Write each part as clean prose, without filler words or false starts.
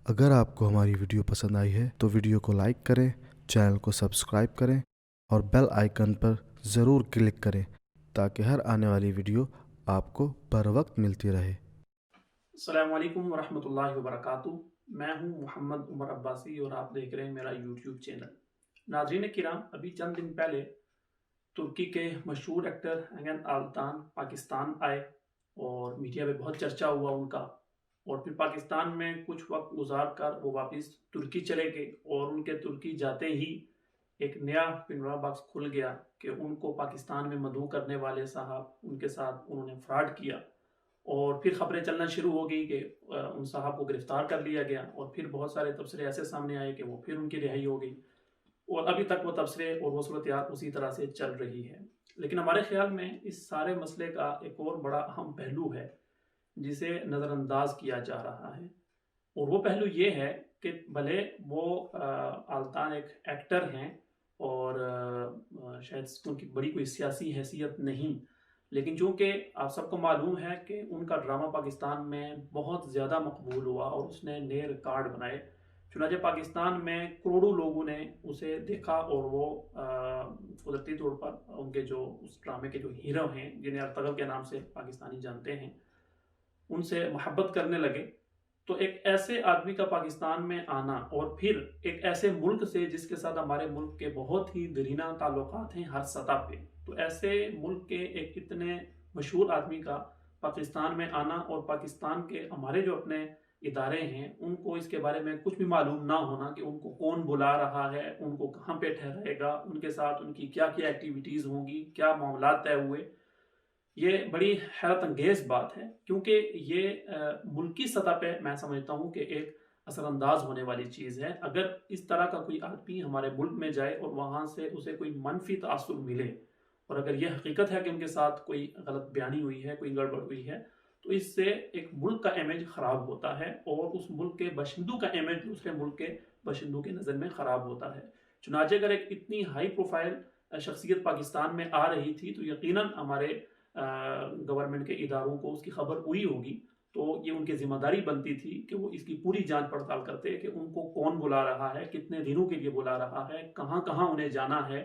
اگر آپ کو ہماری ویڈیو پسند آئی ہے تو ویڈیو کو لائک کریں، چینل کو سبسکرائب کریں اور بیل آئیکن پر ضرور کلک کریں تاکہ ہر آنے والی ویڈیو آپ کو بر وقت ملتی رہے۔ السلام علیکم ورحمۃ اللہ وبرکاتہ۔ میں ہوں محمد عمر عباسی اور آپ دیکھ رہے ہیں میرا یوٹیوب چینل۔ ناظرین کرام، ابھی چند دن پہلے ترکی کے مشہور ایکٹر انگن آلتان پاکستان آئے اور میڈیا پہ بہت چرچا ہوا ان کا، اور پھر پاکستان میں کچھ وقت گزار کر وہ واپس ترکی چلے گئے، اور ان کے ترکی جاتے ہی ایک نیا پنڈورا باکس کھل گیا کہ ان کو پاکستان میں مدعو کرنے والے صاحب ان کے ساتھ انہوں نے فراڈ کیا، اور پھر خبریں چلنا شروع ہو گئی کہ ان صاحب کو گرفتار کر لیا گیا، اور پھر بہت سارے تبصرے ایسے سامنے آئے کہ وہ پھر ان کی رہائی ہو گئی، اور ابھی تک وہ تبصرے اور وہ صورتحال اسی طرح سے چل رہی ہے۔ لیکن ہمارے خیال میں اس سارے مسئلے کا ایک اور بڑا اہم پہلو ہے جسے نظر انداز کیا جا رہا ہے، اور وہ پہلو یہ ہے کہ بھلے وہ آلتان ایک ایکٹر ہیں اور شاید ان کی بڑی کوئی سیاسی حیثیت نہیں، لیکن چونکہ آپ سب کو معلوم ہے کہ ان کا ڈرامہ پاکستان میں بہت زیادہ مقبول ہوا اور اس نے نئے ریکارڈ بنائے، چنانچہ پاکستان میں کروڑوں لوگوں نے اسے دیکھا، اور وہ قدرتی طور پر ان کے جو اس ڈرامے کے جو ہیرو ہیں جنہیں ارطغرل کے نام سے پاکستانی جانتے ہیں ان سے محبت کرنے لگے۔ تو ایک ایسے آدمی کا پاکستان میں آنا، اور پھر ایک ایسے ملک سے جس کے ساتھ ہمارے ملک کے بہت ہی دیرینہ تعلقات ہیں ہر سطح پہ، تو ایسے ملک کے ایک اتنے مشہور آدمی کا پاکستان میں آنا، اور پاکستان کے ہمارے جو اپنے ادارے ہیں ان کو اس کے بارے میں کچھ بھی معلوم نہ ہونا کہ ان کو کون بلا رہا ہے، ان کو کہاں پہ ٹھہرائے گا، ان کے ساتھ ان کی کیا کیا ایکٹیویٹیز ہوں گی، کیا معاملات طے ہوئے، یہ بڑی حیرت انگیز بات ہے، کیونکہ یہ ملکی سطح پہ میں سمجھتا ہوں کہ ایک اثر انداز ہونے والی چیز ہے۔ اگر اس طرح کا کوئی آدمی ہمارے ملک میں جائے اور وہاں سے اسے کوئی منفی تاثر ملے، اور اگر یہ حقیقت ہے کہ ان کے ساتھ کوئی غلط بیانی ہوئی ہے، کوئی گڑبڑ ہوئی ہے، تو اس سے ایک ملک کا امیج خراب ہوتا ہے، اور اس ملک کے باشندوں کا امیج دوسرے ملک کے باشندوں کی نظر میں خراب ہوتا ہے۔ چنانچہ اگر ایک اتنی ہائی پروفائل شخصیت پاکستان میں آ رہی تھی تو یقیناً ہمارے گورنمنٹ کے اداروں کو اس کی خبر ہوئی ہوگی، تو یہ ان کی ذمہ داری بنتی تھی کہ وہ اس کی پوری جانچ پڑتال کرتے کہ ان کو کون بلا رہا ہے، کتنے دنوں کے لیے بلا رہا ہے، کہاں کہاں انہیں جانا ہے،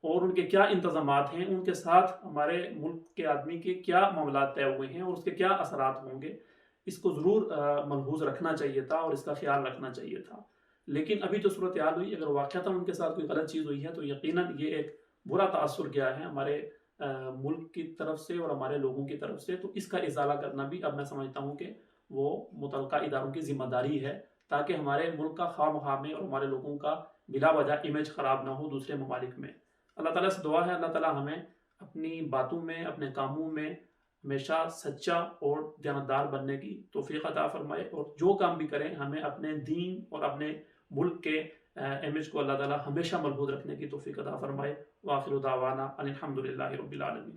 اور ان کے کیا انتظامات ہیں، ان کے ساتھ ہمارے ملک کے آدمی کے کیا معاملات طے ہوئے ہیں اور اس کے کیا اثرات ہوں گے۔ اس کو ضرور ملحوظ رکھنا چاہیے تھا اور اس کا خیال رکھنا چاہیے تھا۔ لیکن ابھی جو صورتحال ہوئی، اگر واقعتاً ان کے ساتھ کوئی غلط چیز ہوئی ہے تو یقیناً یہ ایک برا تاثر گیا ہے ہمارے ملک کی طرف سے اور ہمارے لوگوں کی طرف سے، تو اس کا ازالہ کرنا بھی اب میں سمجھتا ہوں کہ وہ متعلقہ اداروں کی ذمہ داری ہے، تاکہ ہمارے ملک کا خواہ مخواہ میں اور ہمارے لوگوں کا بلا وجہ امیج خراب نہ ہو دوسرے ممالک میں۔ اللہ تعالیٰ سے دعا ہے اللہ تعالیٰ ہمیں اپنی باتوں میں، اپنے کاموں میں ہمیشہ سچا اور دیانتدار بننے کی توفیق عطا فرمائے، اور جو کام بھی کریں ہمیں اپنے دین اور اپنے ملک کے امیج کو اللہ تعالیٰ ہمیشہ ملحوظ رکھنے کی توفیق عطا فرمائے۔ وآخر دعوانا ان الحمد للہ رب العالمین۔